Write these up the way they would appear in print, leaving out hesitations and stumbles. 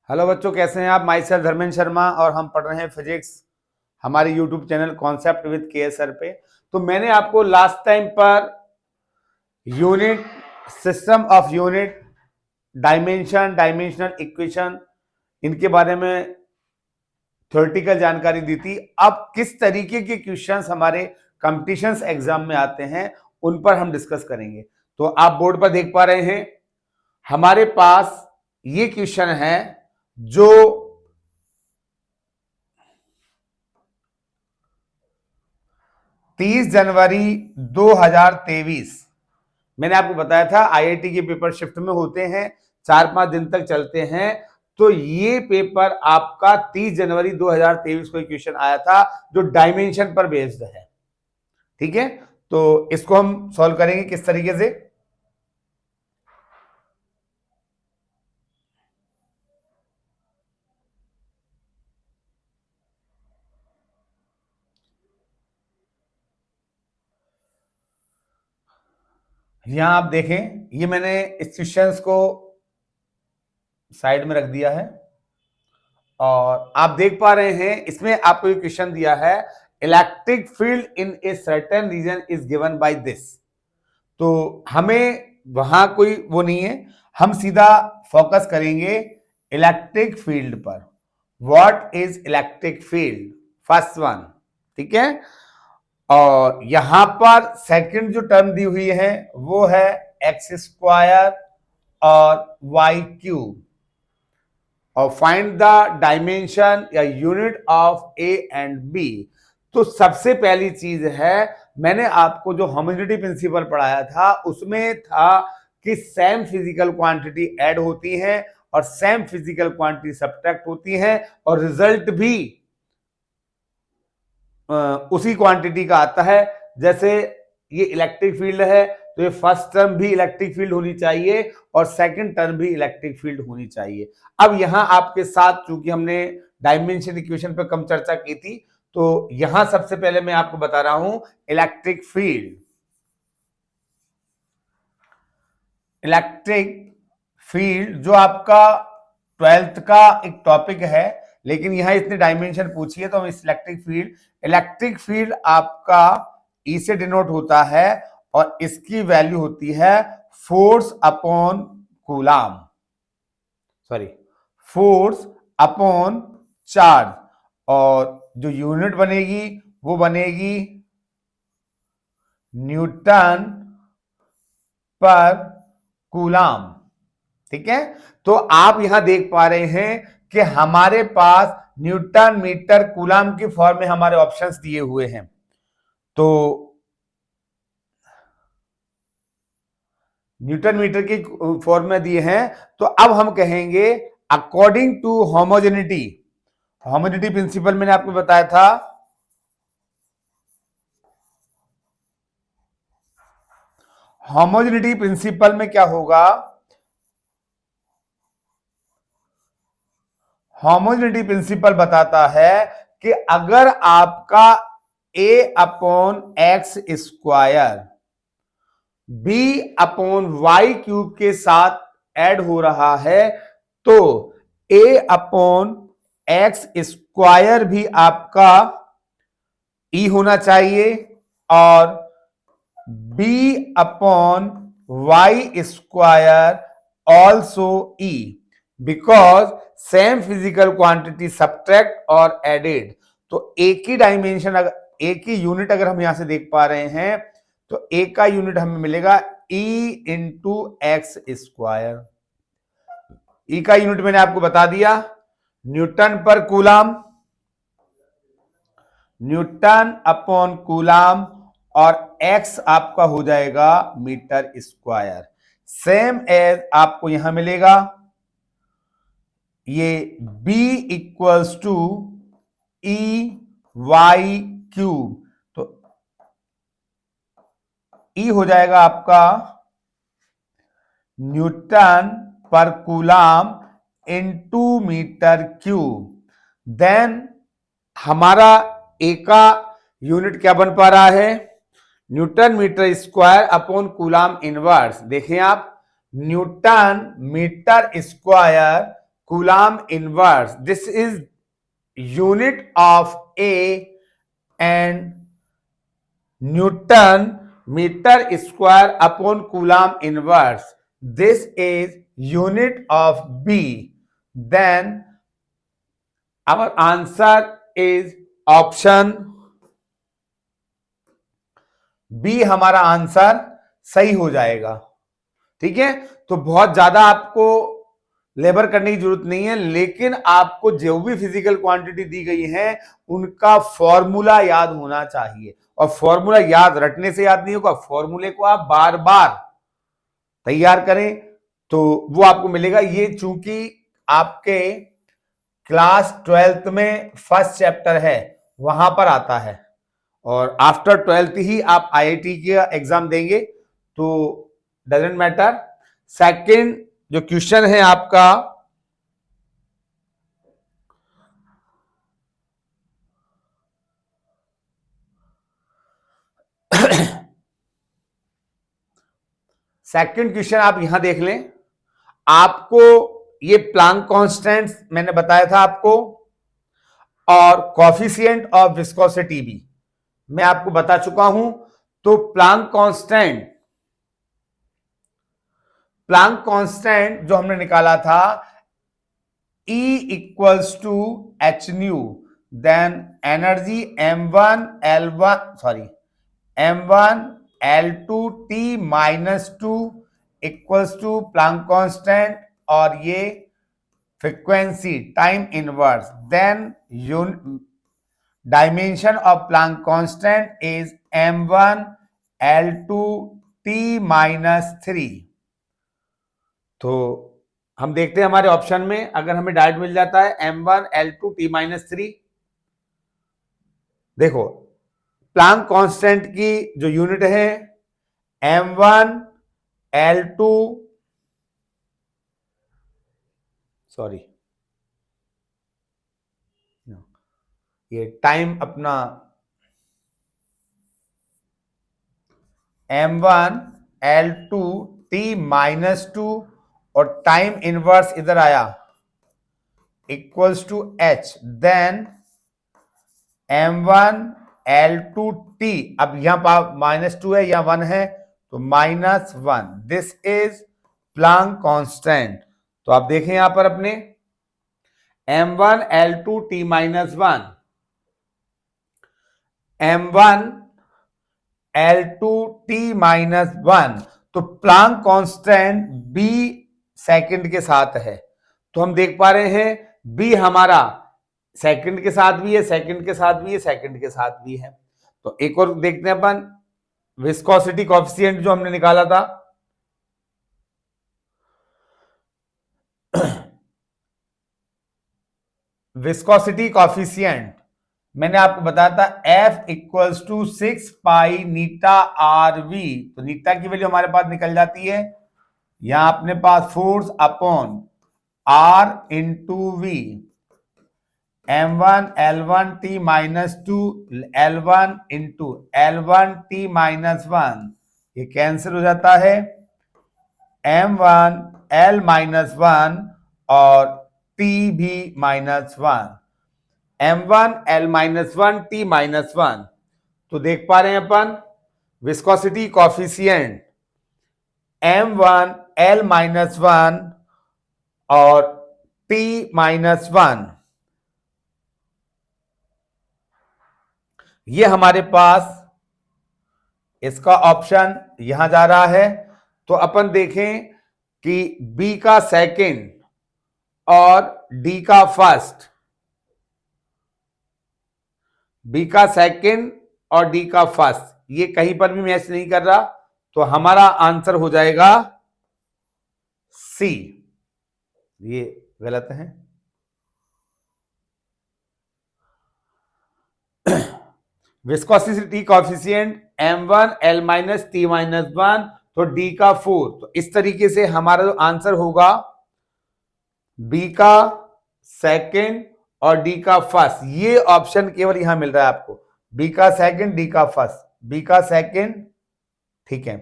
Hello बच्चों, कैसे हैं आप। माई सेल्फ धर्मेंद्र शर्मा और हम पढ़ रहे हैं फिजिक्स हमारे यूट्यूब चैनल कॉन्सेप्ट विद के सर पे। तो मैंने आपको last time per unit, system of unit, dimension, dimensional equation, इनके बारे में थ्योरेटिकल जानकारी दी थी। अब किस तरीके के क्वेश्चंस हमारे कॉम्पिटिशन्स एग्जाम में आते हैं उन पर हम डिस्कस करेंगे। तो आप बोर्ड पर देख पा रहे हैं हमारे पास ये क्वेश्चन है जो 30 जनवरी 2023, मैंने आपको बताया था आईआईटी के पेपर शिफ्ट में होते हैं, 4-5 दिन तक चलते हैं। तो ये पेपर आपका 30 जनवरी 2023 को क्वेश्चन आया था जो डायमेंशन पर बेस्ड है। ठीक है, तो इसको हम सॉल्व करेंगे किस तरीके से। यहां आप देखें, ये मैंने इस क्वेश्चंस को साइड में रख दिया है और आप देख पा रहे हैं इसमें आपको ये क्वेश्चन दिया है, electric field in a certain region is given by this. तो हमें वहां कोई वो नहीं है, हम सीधा फोकस करेंगे इलेक्ट्रिक फील्ड पर। What is electric field, first one. ठीक है, और यहां पर सेकंड जो टर्म दी हुई है वो है एक्स स्क्वायर और वाई क्यूब, और फाइंड द डायमेंशन या unit of A and B. तो सबसे पहली चीज है, मैंने आपको जो होमोजेनिटी प्रिंसिपल पढ़ाया था उसमें था कि सेम फिजिकल क्वांटिटी ऐड होती है और सेम फिजिकल क्वांटिटी सब्ट्रैक्ट होती है और रिजल्ट भी उसी क्वांटिटी का आता है। जैसे ये इलेक्ट्रिक फील्ड है तो ये फर्स्ट टर्म भी इलेक्ट्रिक फील्ड होनी चाहिए और सेकंड टर्म भी इलेक्ट्रिक फील्ड होनी चाहिए। अब यहां आपके साथ चूंकि हमने डायमेंशन इक्वेशन पर कम चर्चा की थी, तो यहां सबसे पहले मैं आपको बता रहा हूं इलेक्ट्रिक फील्ड। इलेक्ट्रिक फील्ड जो आपका 12th का एक टॉपिक है, लेकिन यहां इतनी डायमेंशन पूछी है तो हम इस इलेक्ट्रिक फील्ड आपका ई से डिनोट होता है और इसकी वैल्यू होती है force upon coulomb, sorry force upon charge, और जो यूनिट बनेगी वो बनेगी न्यूटन पर कूलाम। ठीक है, तो आप यहां देख पा रहे हैं कि हमारे पास न्यूटन मीटर कूलाम की फॉर्म में हमारे ऑप्शंस दिए हुए हैं। तो न्यूटन मीटर की फॉर्म में दिए हैं, तो अब हम कहेंगे according to homogeneity, homogeneity principle मैंने आपको बताया था, होमोजेनिटी प्रिंसिपल में क्या होगा, होमोजेनिटी प्रिंसिपल बताता है कि अगर आपका a upon x square b upon y cube के साथ ऐड हो रहा है तो a अपॉन एक्स स्क्वायर भी आपका e होना चाहिए और b upon y square also e, because same physical quantity subtract और एडेड। तो एक ही डायमेंशन, अगर एक ही यूनिट अगर हम यहां से देख पा रहे हैं तो एक का यूनिट हमें मिलेगा e इंटू एक्स स्क्वायर। ई का यूनिट मैंने आपको बता दिया न्यूटन पर कूलाम, न्यूटन अपॉन कूलाम, और x आपका हो जाएगा मीटर स्क्वायर। सेम एज आपको यहां मिलेगा ये b equals to E y cube, तो e हो जाएगा आपका न्यूटन पर coulomb into metre cube. Then हमारा ए का यूनिट क्या बन पा रहा है, newton metre square upon coulomb inverse. देखें आप, newton metre square coulomb inverse, this is unit of A and newton metre square upon coulomb inverse, this is unit of B, then our answer is option B हमारा answer सही हो जाएगा। ठीक है, तो बहुत ज्यादा आपको लेबर करने की जरूरत नहीं है, लेकिन आपको जो भी फिजिकल क्वांटिटी दी गई है उनका फॉर्मूला याद होना चाहिए, और फॉर्मूला याद रटने से याद नहीं होगा, फॉर्मूले को आप बार बार तैयार करें तो वो आपको मिलेगा। ये चूंकि आपके क्लास 12th में फर्स्ट चैप्टर है वहां पर आता है, और आफ्टर 12th ही आप आईआईटी का एग्जाम देंगे तो डजेंट मैटर। सेकंड जो क्वेश्चन है आपका, सेकंड क्वेश्चन आप यहां देख लें। आपको ये प्लांक कांस्टेंट मैंने बताया था आपको, और कॉफिशिएंट ऑफ विस्कोसिटी भी मैं आपको बता चुका हूं। तो प्लांक कांस्टेंट जो हमने निकाला था E equals to h nu, then energy m1 L2 T minus 2 equals to Planck constant, और ये frequency time inverse, then dimension of Planck constant is m1 L2 T minus 3। तो हम देखते हैं हमारे ऑप्शन में, अगर हमें डायरेक्ट मिल जाता है m1 L2 T माइनस 3, देखो प्लांक कांस्टेंट की जो यूनिट है m1 L2 सॉरी ये टाइम अपना m1 L2 T माइनस 2 और टाइम इनवर्स इधर आया equals to h, then m1 L2 T, अब यहां पर माइनस 2 है या 1 है तो minus 1, this is Planck constant. तो आप देखें यहां पर अपने m1 L2 T minus 1, m1 L2 T minus 1, तो प्लांक कांस्टेंट B सेकंड के साथ है। तो हम देख पा रहे हैं B हमारा सेकंड के साथ भी है, सेकंड के साथ भी है, सेकंड के साथ भी है। तो एक और देखते हैं अपन, विस्कोसिटी कॉएफिशिएंट जो हमने निकाला था, विस्कोसिटी कॉएफिशिएंट मैंने आपको बताया था F इक्वल्स टू 6 पाई नीटा आर वी। तो नीटा की वैल्यू हमारे पास निकल जाती है, यहां अपने पास force upon R into V, m1 L1 T minus 2 L1 into L1 T minus 1, ये कैंसिल हो जाता है, m1 L माइनस 1 और T भी minus 1, m1 L minus 1 T minus 1। तो देख पा रहे हैं अपन viscosity coefficient m1 L minus 1 और T माइनस 1, ये हमारे पास इसका ऑप्शन यहां जा रहा है। तो अपन देखें कि B का सेकंड और D का फर्स्ट, B का सेकंड और D का फर्स्ट ये कहीं पर भी मैच नहीं कर रहा, तो हमारा आंसर हो जाएगा C। ये गलत है, viscosity coefficient m1 L minus T minus 1, तो D का 4। तो इस तरीके से हमारा जो आंसर होगा B का सेकंड और D का फर्स्ट, ये ऑप्शन केवल यहां मिल रहा है आपको, B का सेकंड D का फर्स्ट, B का सेकंड, ठीक है,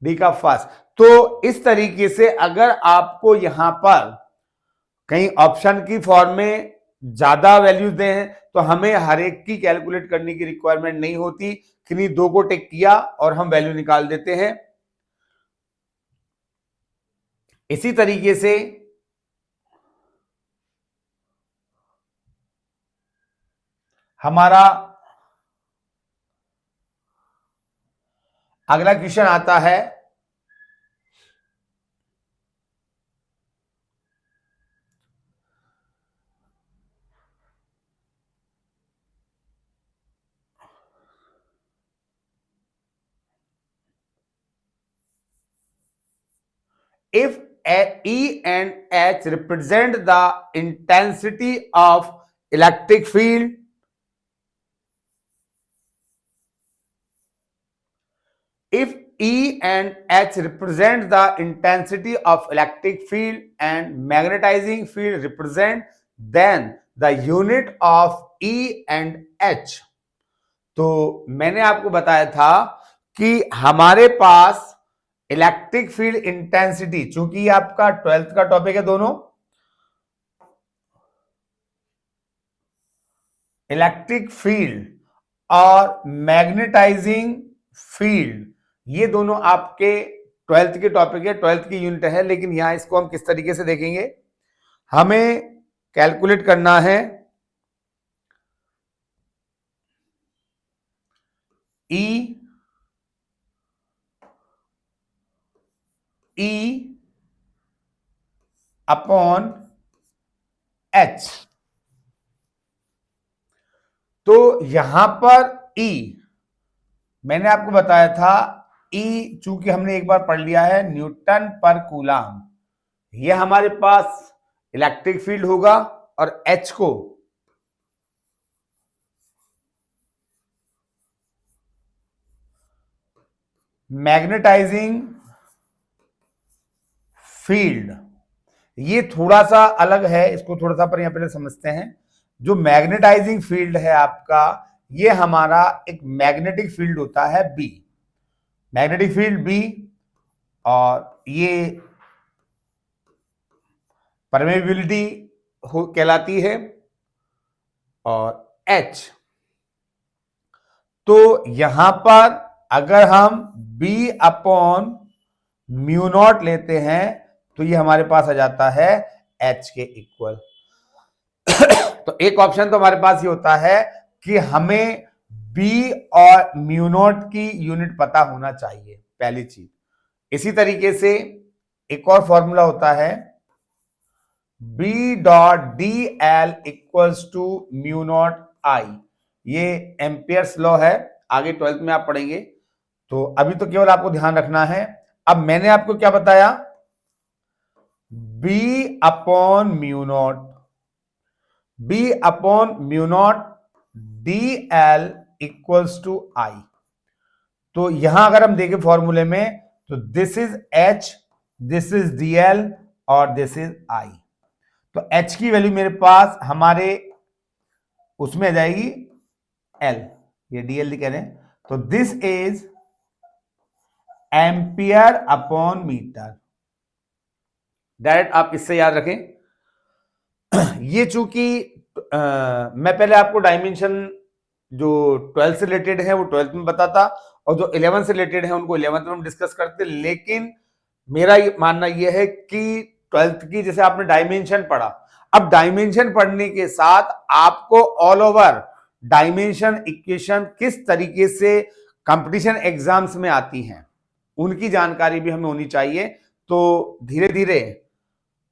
D का फर्स्ट। तो इस तरीके से अगर आपको यहां पर कहीं ऑप्शन की फॉर्म में ज्यादा वैल्यूज दे हैं तो हमें हर एक की कैलकुलेट करने की रिक्वायरमेंट नहीं होती, किन्हीं दो को टिक किया और हम वैल्यू निकाल देते हैं। इसी तरीके से हमारा अगला क्वेश्चन आता है, if E and H represent the intensity of electric field, if E and H represent the intensity of electric field and magnetizing field represent, then the unit of E and H। तो मैंने आपको बताया था कि हमारे पास electric field intensity, चूंकि आपका 12th का टॉपिक है, दोनों इलेक्ट्रिक फील्ड और मैग्नेटाइजिंग फील्ड, ये दोनों आपके 12th के टॉपिक है, 12th की यूनिट है। लेकिन यहां इसको हम किस तरीके से देखेंगे, हमें कैलकुलेट करना है E अपॉन H। तो यहां पर E मैंने आपको बताया था, E चूंकि हमने एक बार पढ़ लिया है, न्यूटन पर कूलाम, ये हमारे पास इलेक्ट्रिक फील्ड होगा और H को मैग्नेटाइजिंग फील्ड। ये थोड़ा सा अलग है, इसको थोड़ा सा पर यहां पहले समझते हैं। जो मैग्नेटाइजिंग फील्ड है आपका, ये हमारा एक मैग्नेटिक फील्ड होता है बी, मैग्नेटिक फील्ड बी, और ये परमेबिलिटी कहलाती है, और एच। तो यहां पर अगर हम बी अपॉन म्यू नॉट लेते हैं तो ये हमारे पास आ जाता है एच के इक्वल। तो एक ऑप्शन तो हमारे पास ये होता है कि हमें बी और म्यू नॉट की यूनिट पता होना चाहिए, पहली चीज। इसी तरीके से एक और फॉर्मूला होता है B dot D L equals to mu naught I. ये एम्पियर्स लॉ है, आगे 12th में आप पढ़ेंगे। तो अभी तो केवल आपको ध्यान रखना है। अब मैंने आपको क्या बताया, B upon mu naught, B upon mu naught D L equals to I. तो यहां अगर हम देखें फॉर्मूले में, तो this is H, this is D L और दिस इज आई। तो एच की वैल्यू मेरे पास हमारे उसमें आ जाएगी एल, ये डी एल कह रहे हैं। तो this is ampere upon metre. Direct आप इससे याद रखें। ये चूंकि मैं पहले आपको डायमेंशन जो 12th से रिलेटेड है वो 12th में बताता, और जो 11th से रिलेटेड है उनको 11th में हम डिस्कस करते। लेकिन मेरा मानना यह है कि 12th की जैसे आपने डायमेंशन पढ़ा, अब डायमेंशन पढ़ने के साथ आपको ऑल ओवर डायमेंशन इक्वेशन किस तरीके से कंपटीशन एग्जाम्स में आती हैं उनकी जानकारी भी हमें होनी चाहिए। तो धीरे धीरे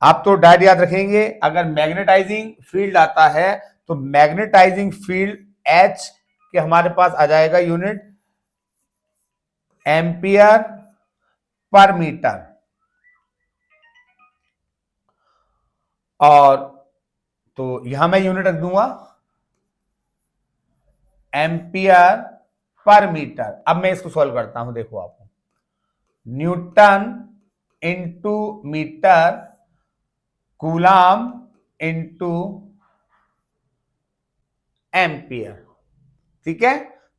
आप तो डायरेक्ट याद रखेंगे, अगर मैग्नेटाइजिंग फील्ड आता है तो मैग्नेटाइजिंग फील्ड एच के हमारे पास आ जाएगा यूनिट एम्पियर पर मीटर, और तो यहां मैं यूनिट रख दूंगा एम्पियर पर मीटर। अब मैं इसको सॉल्व करता हूं, देखो आप, newton into metre, coulomb into ampere. ठीक है,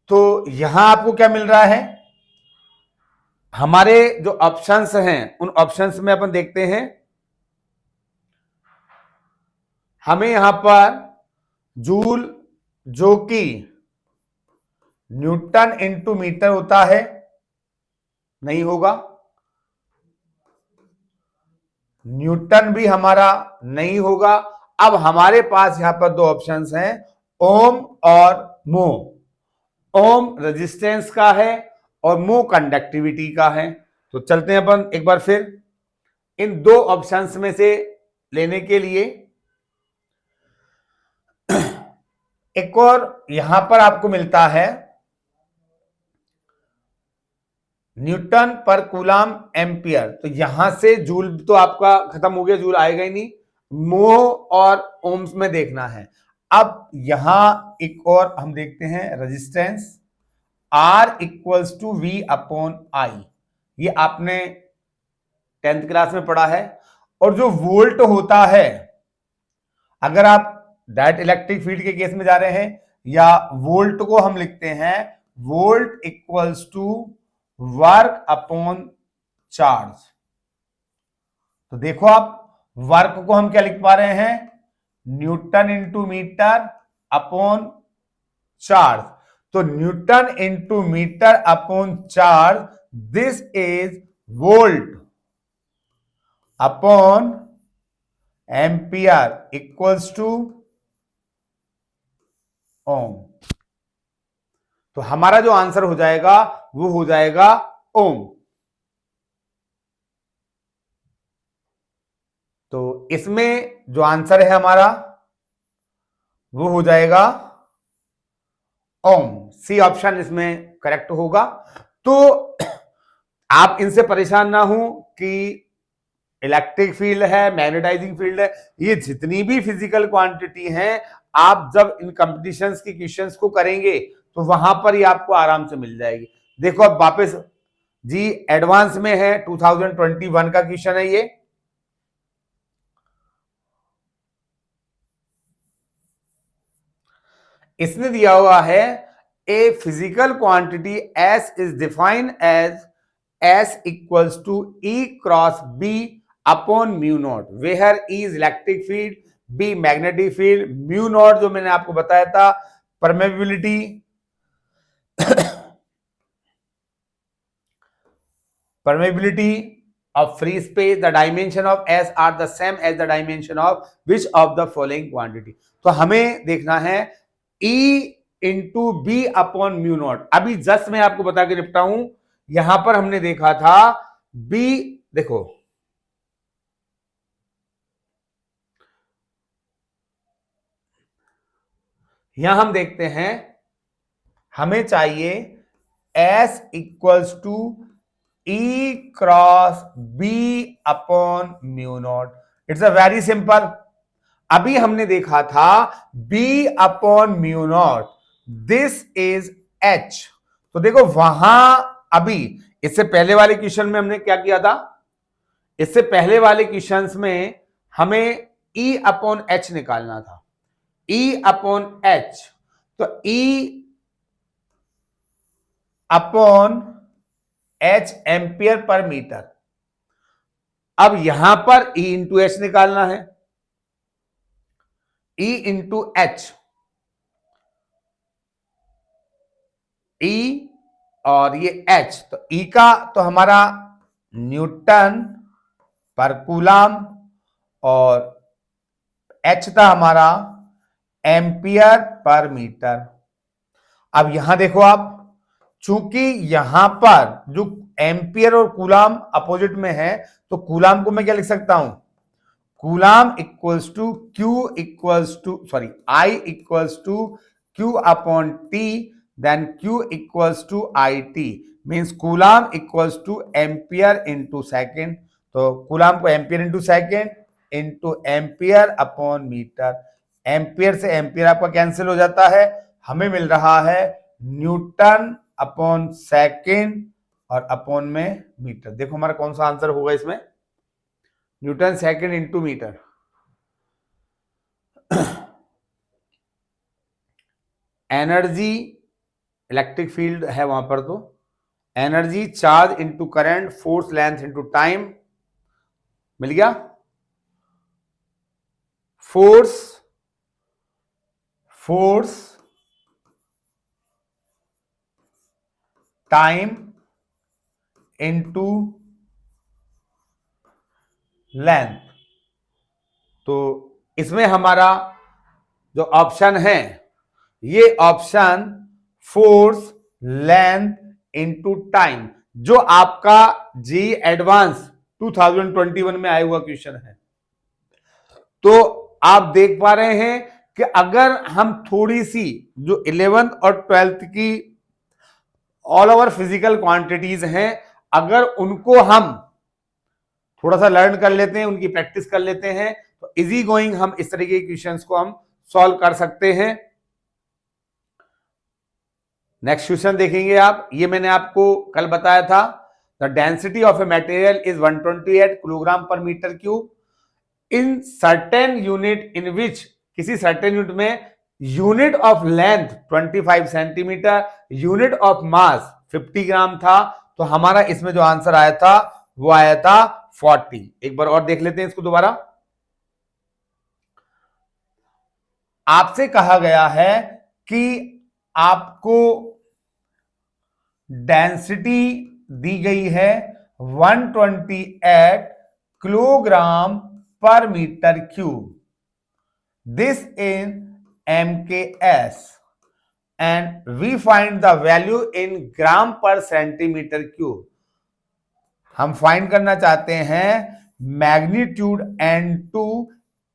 तो यहां आपको क्या मिल रहा है, हमारे जो ऑप्शंस हैं उन ऑप्शंस में अपन देखते हैं हमें यहां पर जूल जो कि न्यूटन इंटू मीटर होता है, नहीं होगा। न्यूटन भी हमारा नहीं होगा। अब हमारे पास यहां पर दो ऑप्शंस हैं, ओम और मो। ओम रेजिस्टेंस का है और मो कंडक्टिविटी का है। तो चलते हैं अपन एक बार फिर इन दो ऑप्शंस में से लेने के लिए। एक और यहां पर आपको मिलता है न्यूटन पर कूलाम एम्पियर। तो यहां से जूल तो आपका खत्म हो गया, जूल आएगा ही नहीं। मो और ओम्स में देखना है। अब यहां एक और हम देखते हैं resistance, R equals to V upon I. ये आपने 10th क्लास में पढ़ा है। और जो वोल्ट होता है, अगर आप डायरेक्ट इलेक्ट्रिक फील्ड के केस में जा रहे हैं, या वोल्ट को हम लिखते हैं volt equals to work upon charge. तो देखो आप, वर्क को हम क्या लिख पा रहे हैं, newton into metre upon charge. तो newton into metre upon charge, this is volt upon ampere equals to ohm. तो हमारा जो आंसर हो जाएगा वो हो जाएगा ओम। तो इसमें जो आंसर है हमारा वो हो जाएगा ओम। सी ऑप्शन इसमें करेक्ट होगा। तो आप इनसे परेशान ना हो कि इलेक्ट्रिक फील्ड है, मैग्नेटाइजिंग फील्ड है, ये जितनी भी फिजिकल क्वांटिटी हैं, आप जब इन कंपटीशंस की क्वेश्चंस को करेंगे तो वहां पर ही आपको आराम से मिल जाएगी। देखो अब वापस जी, एडवांस में है, 2021 का क्वेश्चन है ये। इसने दिया हुआ है a physical quantity S is defined as S equals to E cross B upon mu naught, where E is electric field, B magnetic field, mu naught जो मैंने आपको बताया था permeability, permeability of free space, the dimension of S are the same as the dimension of which of the following quantity। तो हमें देखना है E into B upon mu naught. अभी जस्ट मैं आपको बता के निपटा हूं, यहां पर हमने देखा था B, देखो यहां हम देखते हैं, हमें चाहिए S equals to E cross B upon mu naught. It's a very simple. अभी हमने देखा था B upon mu naught, this is H. तो देखो वहां, अभी इससे पहले वाले क्वेश्चन में हमने क्या किया था, इससे पहले वाले क्वेश्चंस में हमें ई अपॉन एच निकालना था, ई अपॉन एच। तो ई upon H ampere per metre. अब यहां पर ई इंटू एच निकालना है, ई इंटू एच, ई और ये एच। तो ई का तो हमारा न्यूटन पर कूलाम और एच था हमारा एम्पियर पर मीटर। अब यहां देखो आप, चूंकि यहां पर जो एम्पियर और कूलाम अपोजिट में है, तो कूलाम को मैं क्या लिख सकता हूं, coulomb equals to Q equals to sorry I equals to Q upon T, then Q equals to I T, means coulomb equals to ampere into second. तो कूलाम को ampere into second into ampere upon metre. Ampere से ampere आपका cancel हो जाता है, हमें मिल रहा है न्यूटन अपॉन सेकेंड और अपॉन में मीटर। देखो हमारा कौन सा आंसर होगा इसमें, newton second into metre. Energy, electric field है वहां पर, तो energy charge into current, force length into time, मिल गया। Force force time into length. तो इसमें हमारा जो ऑप्शन है, ये option force length into time, जो आपका जी एडवांस 2021 में आया हुआ क्वेश्चन है। तो आप देख पा रहे हैं कि अगर हम थोड़ी सी जो 11th और 12th की ऑल ओवर फिजिकल क्वांटिटीज हैं, अगर उनको हम थोड़ा सा लर्न कर लेते हैं, उनकी प्रैक्टिस कर लेते हैं, तो इजी गोइंग हम इस तरीके के क्वेश्चंस को हम सॉल्व कर सकते हैं। नेक्स्ट क्वेश्चन देखेंगे आप। ये मैंने आपको कल बताया था, the density of a material is 128 kilogram पर metre cube in certain unit in which, किसी सर्टेन यूनिट में unit of length 25 centimetre, unit of mass 50 gram था। तो हमारा इसमें जो आंसर आया था वो आया था 40। एक बार और देख लेते हैं इसको दोबारा। आपसे कहा गया है कि आपको डेंसिटी दी गई है 128 किलोग्राम पर metre cube, this in MKS, and we find the value in gram पर सेंटीमीटर क्यूब। हम फाइंड करना चाहते हैं मैग्नीट्यूड N2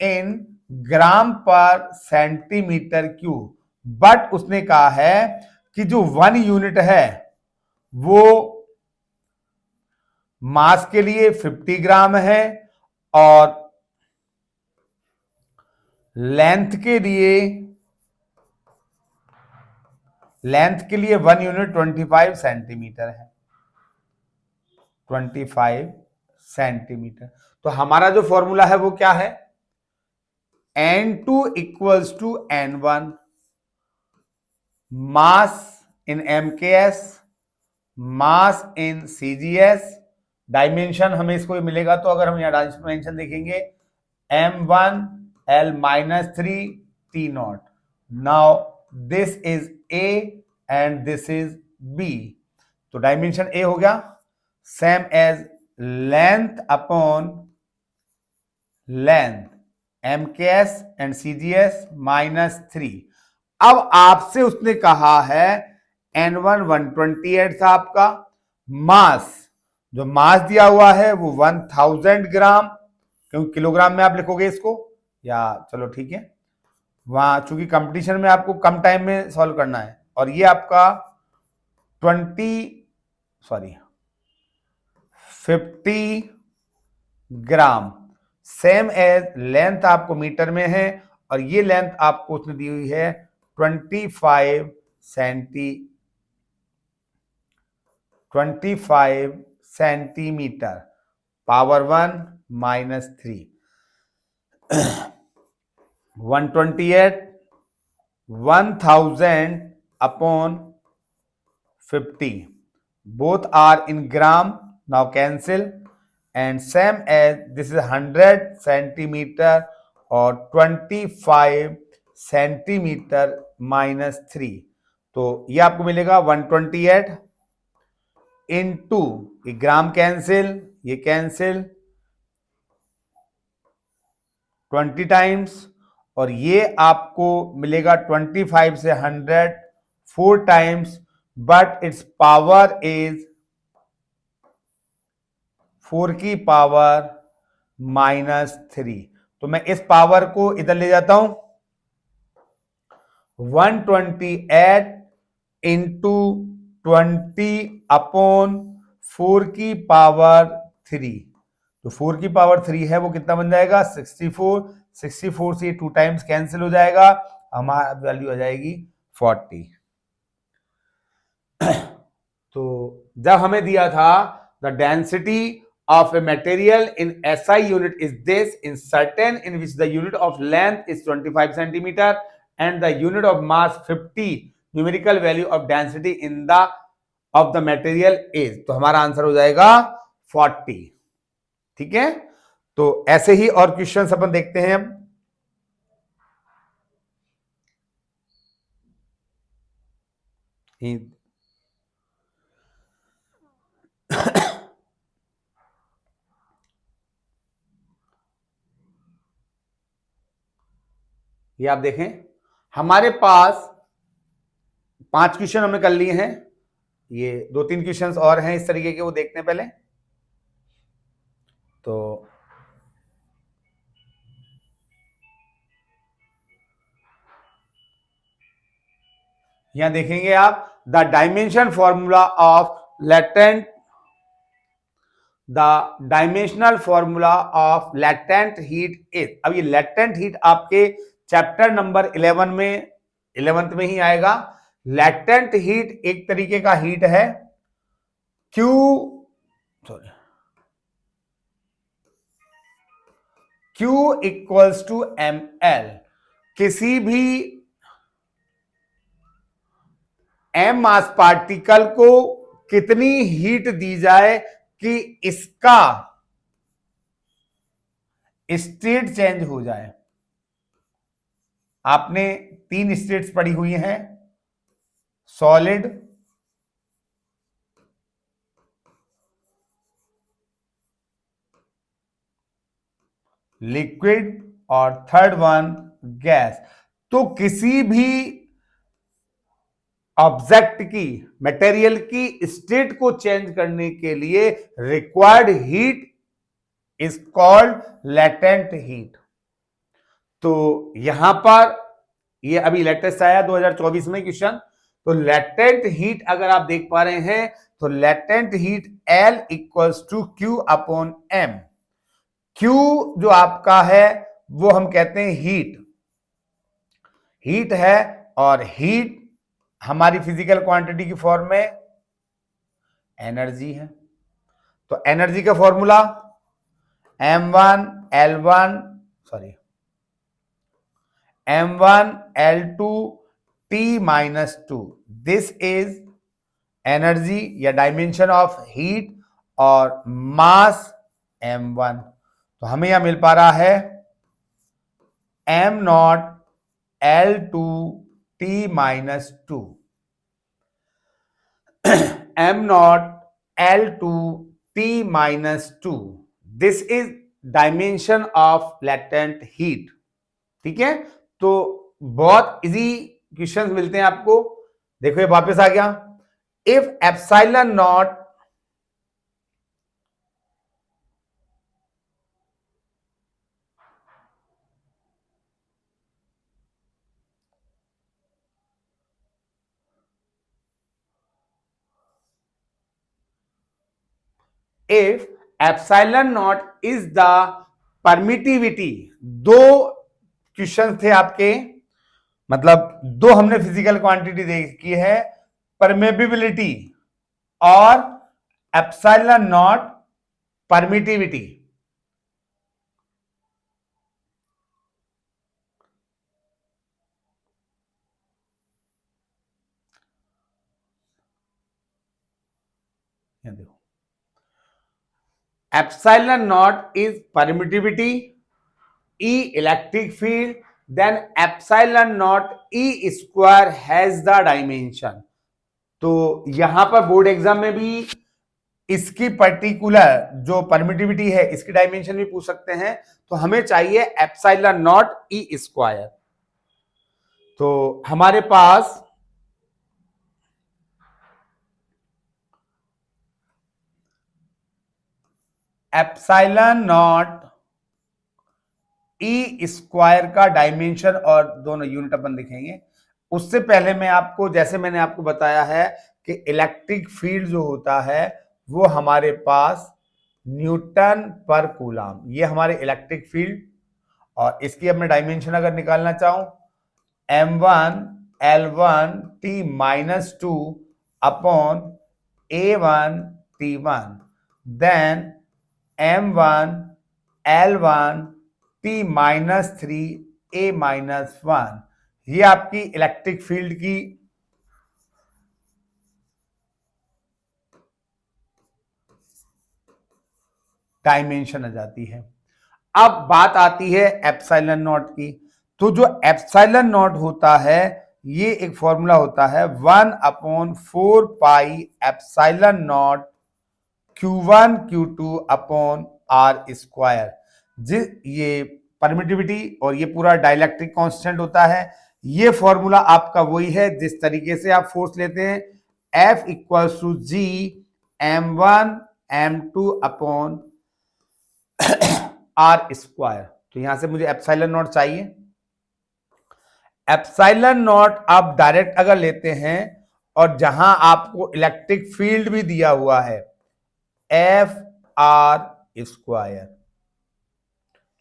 इन ग्राम पर सेंटीमीटर क्यूब, बट उसने कहा है कि जो 1 यूनिट है वो मास के लिए 50 ग्राम है और लेंथ के लिए 1 यूनिट 25 सेंटीमीटर है, 25 सेंटीमीटर। तो हमारा जो फॉर्मूला है वो क्या है, N2 equals to N1 mass in MKS, mass in CGS, dimension हमें इसको मिलेगा। तो अगर हम यहां डायमेंशन देखेंगे M1 L minus 3 T0, now this is A and this is B। तो डायमेंशन A हो गया, same as length upon length MKS and CGS minus 3। अब आपसे उसने कहा है N1 128 था आपका, मास जो मास दिया हुआ है वो 1000 ग्राम, क्योंकि किलोग्राम में आप लिखोगे इसको, या चलो ठीक है, वहां चूंकि कंपटीशन में आपको कम टाइम में सॉल्व करना है। और ये आपका 50 ग्राम, सेम एज लेंथ आपको मीटर में है और ये लेंथ आपको उसने दी हुई है 25 centimetre power 1 minus 3। 128 1000 upon 50, both are in gram, now cancel, and same as this is 100 centimeter और 25 सेंटीमीटर माइनस 3। तो ये आपको मिलेगा 128 इंटू ग्राम कैंसिल, ये कैंसिल 20 टाइम्स, और ये आपको मिलेगा 25 से 100 4 times, but it's power is 4 की पावर माइनस 3। तो मैं इस पावर को इधर ले जाता हूं, 128 इंटू 20 अपॉन 4 की पावर 3। तो 4 की पावर 3 है वो कितना बन जाएगा 64। 64 से 2 टाइम्स कैंसिल हो जाएगा, हमारा वैल्यू आ जाएगी 40। तो जब हमें दिया था the density of a material in SI unit is this in certain in which the unit of length is 25 centimeter and the unit of mass 50, numerical value of density in the of the material is, तो हमारा answer हो जाएगा 40। ठीक है, तो ऐसे ही और questions अपन देखते हैं। हीट ये आप देखें, हमारे पास 5 क्वेश्चन हमने कर लिए हैं। ये 2-3 क्वेश्चंस और हैं इस तरीके के, वो देखते हैं पहले। तो यहां देखेंगे आप, the dimension formula of latent, the dimensional formula of latent heat is. अब ये लेटेंट हीट आपके चैप्टर नंबर 11th में ही आएगा। लेटेंट हीट एक तरीके का हीट है, Q इक्वल्स टू ml। किसी भी m मास पार्टिकल को कितनी हीट दी जाए कि इसका स्टेट चेंज हो जाए। आपने 3 स्टेट्स पढ़ी हुई हैं, सॉलिड, लिक्विड और थर्ड वन गैस। तो किसी भी ऑब्जेक्ट की, मटेरियल की स्टेट को चेंज करने के लिए required heat is called latent heat. तो यहां पर ये अभी लेटेस्ट आया 2024 में क्वेश्चन। तो लेटेंट हीट अगर आप देख पा रहे हैं तो latent heat L equals to Q upon M। Q जो आपका है वो हम कहते हैं हीट है, और हीट हमारी फिजिकल क्वांटिटी की फॉर्म में एनर्जी है। तो एनर्जी का formula m1L2T-2। This is energy या डायमेंशन ऑफ हीट और मास m1। तो हमें यहां मिल पा रहा है m0L2T-2 m0L2T-2। This is dimension of latent heat. ठीक है, तो बहुत इजी क्वेश्चंस मिलते हैं आपको। देखो ये वापस आ गया, if epsilon not if epsilon not is the permittivity. 2 question थे आपके, मतलब 2 हमने फिजिकल क्वांटिटी देखी है, परमेबिलिटी और एप्सिलॉन नॉट परमिटिविटी। देखो, epsilon not is permittivity, E electric field, then epsilon not E square has the dimension. तो यहां पर बोर्ड एग्जाम में भी इसकी पर्टिकुलर जो परमिटिविटी है इसकी डायमेंशन भी पूछ सकते हैं। तो हमें चाहिए एप्सिलॉन नॉट E स्क्वायर। तो हमारे पास एप्सिलॉन नॉट E स्क्वायर का डायमेंशन और दोनों यूनिट अपन दिखेंगे। उससे पहले मैं आपको, जैसे मैंने आपको बताया है कि इलेक्ट्रिक फील्ड जो होता है वो हमारे पास न्यूटन पर कूलम, ये हमारे इलेक्ट्रिक फील्ड। और इसकी अब मैं डायमेंशन अगर निकालना चाहूं, m1L1T-2 upon A1T1, then m1L1T-3A-1। ये आपकी इलेक्ट्रिक फील्ड की डायमेंशन आ जाती है। अब बात आती है एप्सिलॉन नॉट की। तो जो एप्सिलॉन नॉट होता है ये एक फॉर्मूला होता है 1/4 pi epsilon naught Q1 Q2 upon R square. ये परमिटिविटी और ये पूरा डाइलेक्ट्रिक कांस्टेंट होता है। ये फॉर्मूला आपका वही है जिस तरीके से आप फोर्स लेते हैं, F equals to G M1 M2 upon R square. तो यहां से मुझे एप्सिलॉन नॉट चाहिए। एप्सिलॉन नॉट आप डायरेक्ट अगर लेते हैं और जहां आपको इलेक्ट्रिक फील्ड भी दिया हुआ है एफ आर स्क्वायर,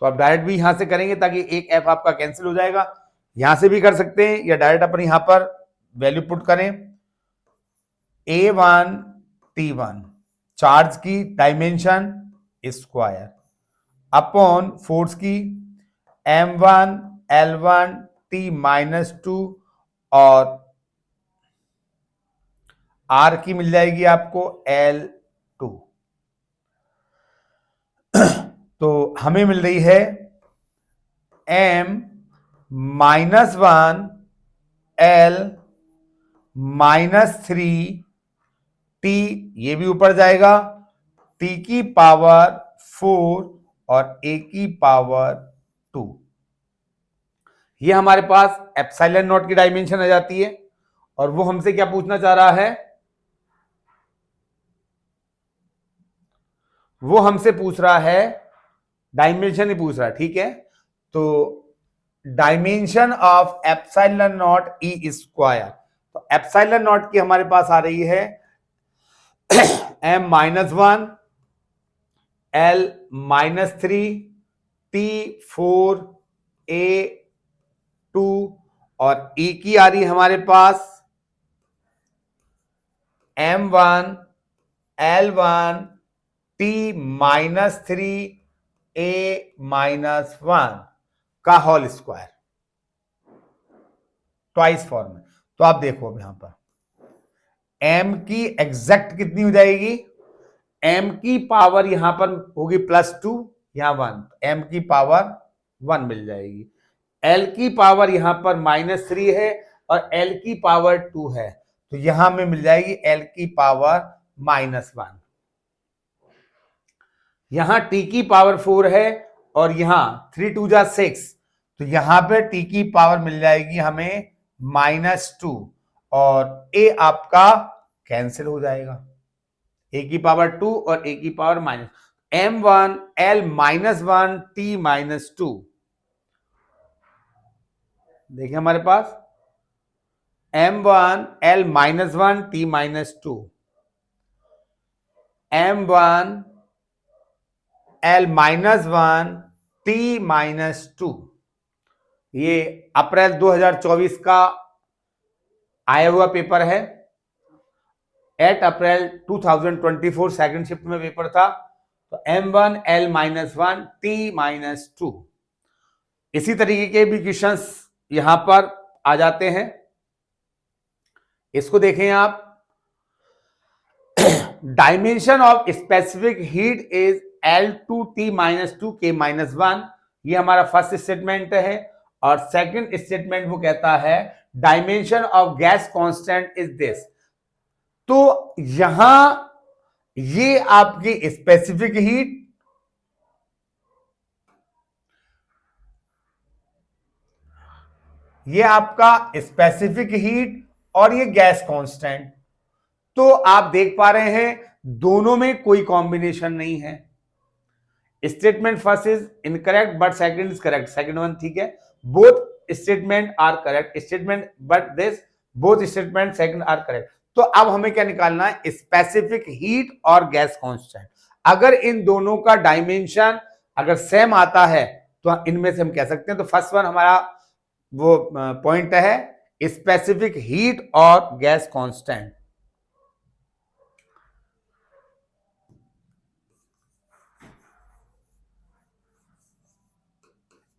तो आप डायरेक्ट भी यहां से करेंगे ताकि एक एफ आपका कैंसिल हो जाएगा। यहां से भी कर सकते हैं या डायरेक्ट अपन यहां पर वैल्यू पुट करें। A1 T1 चार्ज की डायमेंशन स्क्वायर अपॉन फोर्स की M1 L1 T-2 और R की मिल जाएगी आपको L2। तो हमें मिल रही है M-1 L-3 T, ये भी ऊपर जाएगा, T की पावर 4 और A की पावर 2। ये हमारे पास एप्सिलॉन नॉट की डायमेंशन आ जाती है। और वो हमसे क्या पूछना चाह रहा है, वो हमसे पूछ रहा है डायमेंशन ही पूछ रहा है, ठीक है। तो dimension of epsilon not E square, तो एप्सिलॉन नॉट की हमारे पास आ रही है M-1 L-3 T4 A2 और E की आ रही है हमारे पास M1 L1 T-3 A-1 का होल स्क्वायर ट्वाइस फॉर्म में। तो आप देखो अब यहां पर M की एग्जैक्ट कितनी हो जाएगी, M की पावर यहां पर होगी +2, यहां 1, M की पावर 1 मिल जाएगी। L की पावर यहां पर -3 है और L की पावर 2 है, तो यहां में मिल जाएगी L की पावर -1। यहां T की पावर 4 है और यहां 3 2 जा 6, तो यहां पे T की पावर मिल जाएगी हमें -2 और A आपका कैंसिल हो जाएगा, A की पावर 2 और A की पावर M1 L-1 T-2। देखिए हमारे पास M1 L-1 T-2, M1 L-1 T-2। ये अप्रैल 2024 का आया हुआ पेपर है। 8 अप्रैल 2024 सेकंड शिफ्ट में पेपर था। तो M1 L-1 T-2। इसी तरीके के भी क्वेश्चंस यहां पर आ जाते हैं। इसको देखें आप, dimension of specific heat is L2 T-2 K-1। ये हमारा फर्स्ट स्टेटमेंट है। और सेकंड स्टेटमेंट वो कहता है dimension of gas constant is this. तो यहां ये आपकी स्पेसिफिक हीट, ये आपका स्पेसिफिक हीट और ये गैस कांस्टेंट। तो आप देख पा रहे हैं दोनों में कोई कॉम्बिनेशन नहीं है। Statement first is incorrect but second is correct, second one ठीक है। Both statement are correct, statement but this both statement second are correct. तो अब हमें क्या निकालना है, स्पेसिफिक हीट और गैस कांस्टेंट। अगर इन दोनों का डायमेंशन अगर सेम आता है तो इनमें से हम कह सकते हैं। तो फर्स्ट वन हमारा वो पॉइंट है स्पेसिफिक हीट और गैस कांस्टेंट।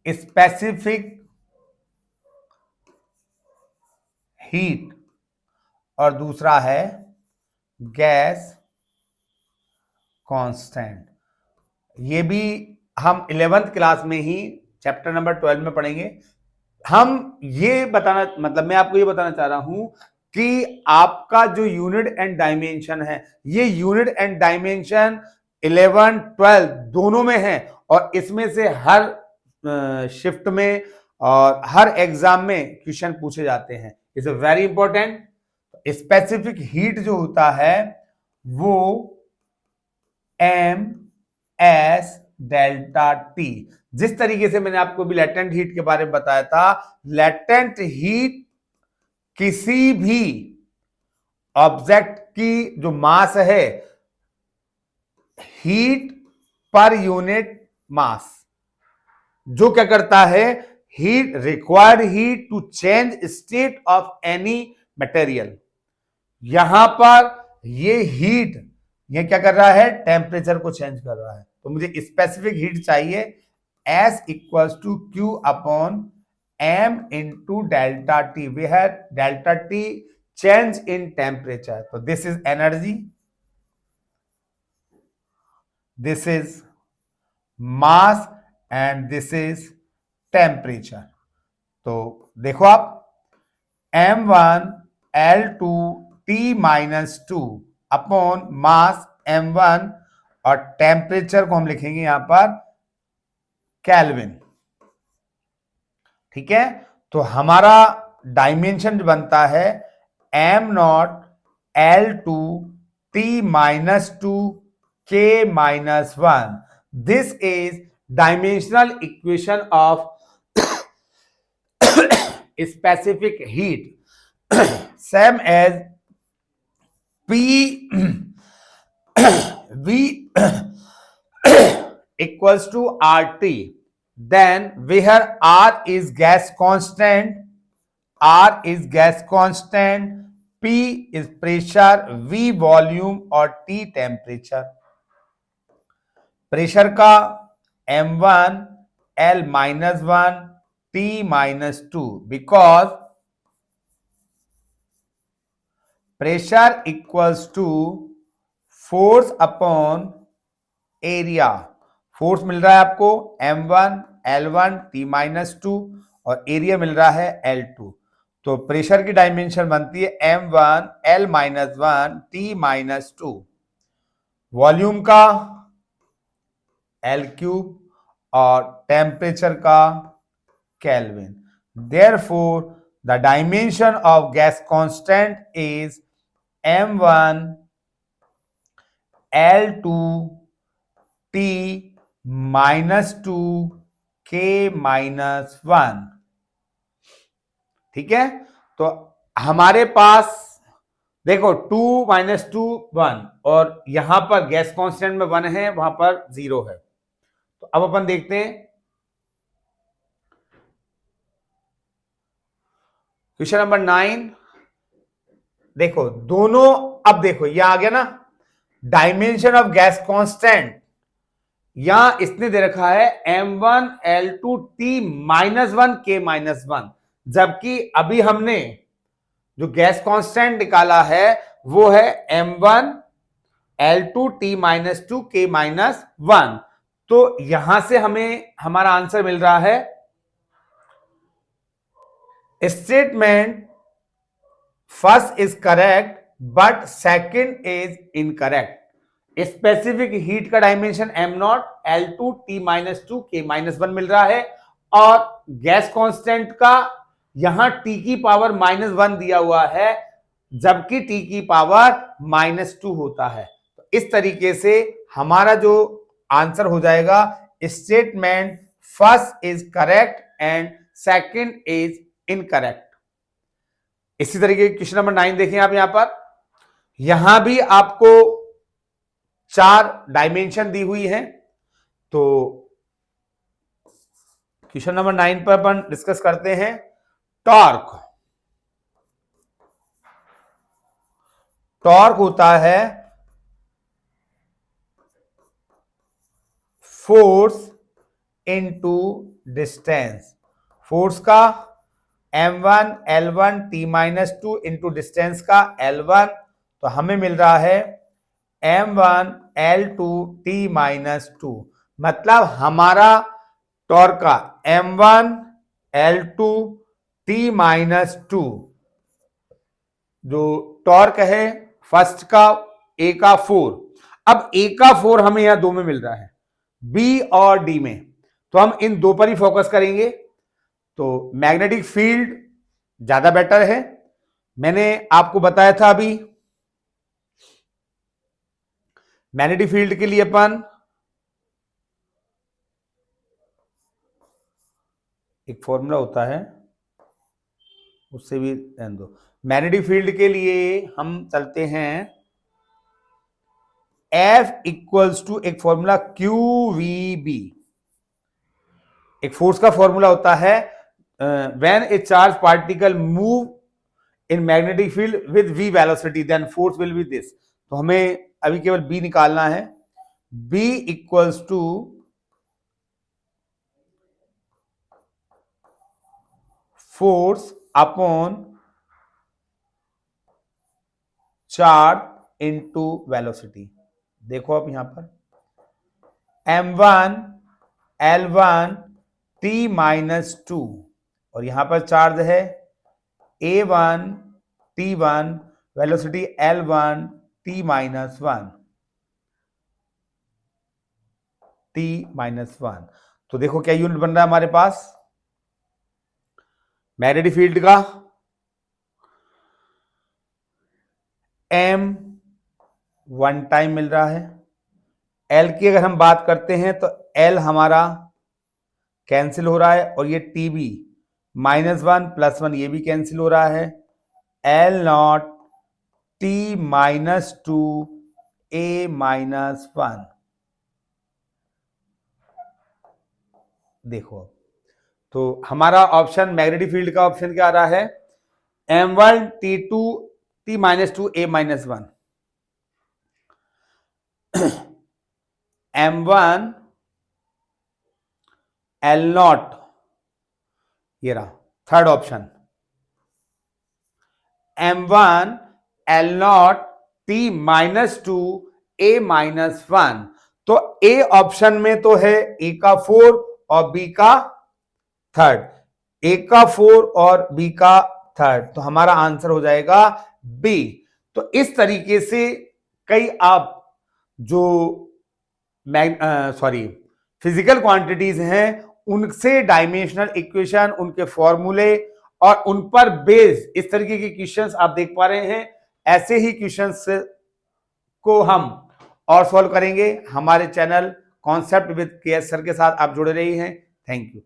स्पेसिफिक हीट और दूसरा है गैस कांस्टेंट। ये भी हम 11th क्लास में ही चैप्टर नंबर 12 में पढ़ेंगे। हम ये बताना, मतलब मैं आपको ये बताना चाह रहा हूं कि आपका जो यूनिट एंड डायमेंशन है, ये यूनिट एंड डायमेंशन 11 12 दोनों में है, और इसमें से हर शिफ्ट में और हर एग्जाम में क्वेश्चन पूछे जाते हैं। It's very important. Specific heat जो होता है वो एम एस डेल्टा टी, जिस तरीके से मैंने आपको भी लेटेंट हीट के बारे में बताया था, लेटेंट हीट किसी भी ऑब्जेक्ट की जो मास है, हीट पर यूनिट मास, जो क्या करता है, heat required heat to change state of any material. यहां पर ये हीट, ये क्या कर रहा है, टेम्परेचर को चेंज कर रहा है। तो मुझे स्पेसिफिक हीट चाहिए, S equals to Q upon M into delta T, where delta T change in temperature. तो this is energy, this is mass and this is temperature. तो देखो आप, M1 L2 T minus 2 upon mass M1, और temperature को हम लिखेंगे यहां पर केल्विन। ठीक है, तो हमारा डायमेंशन जो बनता है M0 L2 T minus 2 K minus 1, this is dimensional equation of specific heat same as P V equals to RT, then where R is gas constant, P is pressure, V volume और T temperature। Pressure का M1 L minus 1 T minus 2, because pressure equals to force upon area. Force मिल रहा है आपको M1 L1 T minus 2, और area मिल रहा है L2। तो प्रेशर की डायमेंशन बनती है M1 L minus 1 T minus 2, volume का L क्यूब, और टेम्परेचर का kelvin. Therefore, the dimension of gas constant is M1 L2 T minus 2 K minus 1। ठीक है, तो हमारे पास देखो 2 माइनस 2 1, और यहां पर गैस कांस्टेंट में 1 है, वहां पर 0 है। तो अब अपन देखते हैं क्वेश्चन नंबर 9। देखो दोनों, अब देखो ये आ गया ना, डायमेंशन ऑफ गैस कांस्टेंट, यहां इसने दे रखा है M1 L2 T minus 1 K minus 1, जबकि अभी हमने जो गैस कांस्टेंट निकाला है वो है M1 L2 T minus 2 K minus 1। तो यहां से हमें हमारा आंसर मिल रहा है, statement first is correct but second is incorrect. Specific heat का dimension M0 L2 T minus 2 K minus 1 मिल रहा है, और गैस कांस्टेंट का यहां T की पावर माइनस 1 दिया हुआ है, जबकि T की पावर माइनस 2 होता है। तो इस तरीके से हमारा जो आंसर हो जाएगा, statement first is correct and second is incorrect. इसी तरीके क्वेश्चन नंबर 9 देखें आप, यहां पर यहां भी आपको 4 डायमेंशन दी हुई है। तो क्वेश्चन नंबर 9 पर अपन डिस्कस करते हैं टॉर्क। टॉर्क होता है फोर्स इनटू डिस्टेंस। फोर्स का M1 L1 T minus 2 into distance का L1, तो हमें मिल रहा है M1 L2 T माइनस 2। मतलब हमारा टॉर्क का M1 L2 T माइनस 2, जो टॉर्क है फर्स्ट का A का 4। अब A का 4 हमें यहां दो में मिल रहा है, B और D में, तो हम इन दो पर ही फोकस करेंगे। तो मैग्नेटिक फील्ड ज्यादा बेटर है। मैंने आपको बताया था अभी, मैग्नेटिक फील्ड के लिए अपन एक फॉर्मूला होता है, उससे भी ध्यान दो। मैग्नेटिक फील्ड के लिए हम चलते हैं F इक्वल्स टू एक फॉर्मूला QVB। एक फोर्स का फॉर्मूला होता है when a charge particle move in magnetic field with v velocity then force will be this. तो हमें अभी केवल B निकालना है। B equals to force upon charge into velocity. देखो आप यहां पर m1 L1 T माइनस 2, और यहां पर चार्ज है A1 T1, velocity L1 T minus 1, T minus 1। तो देखो क्या यूनिट बन रहा है हमारे पास मैग्नेटिक फील्ड का, M 1 टाइम मिल रहा है। L की अगर हम बात करते हैं तो L हमारा कैंसिल हो रहा है, और ये TB -1 + 1 ये भी कैंसिल हो रहा है। L0 T minus 2 A minus 1। देखो तो हमारा ऑप्शन मैग्नेटिक फील्ड का ऑप्शन क्या आ रहा है, M1 T2 T minus 2 A minus 1, M1 L0, ये रहा third option, M1 L0 T minus 2 A minus 1। तो A ऑप्शन में तो है A का 4 और B का थर्ड, A का 4 और B का थर्ड, तो हमारा आंसर हो जाएगा B। तो इस तरीके से कई आप जो फिजिकल क्वांटिटीज हैं उनसे डायमेंशनल इक्वेशन, उनके फॉर्मूले और उन पर बेस्ड इस तरीके के क्वेश्चंस आप देख पा रहे हैं। ऐसे ही क्वेश्चंस को हम और सॉल्व करेंगे हमारे चैनल कॉन्सेप्ट विद के एस सर के साथ। आप जुड़े रही हैं। Thank you.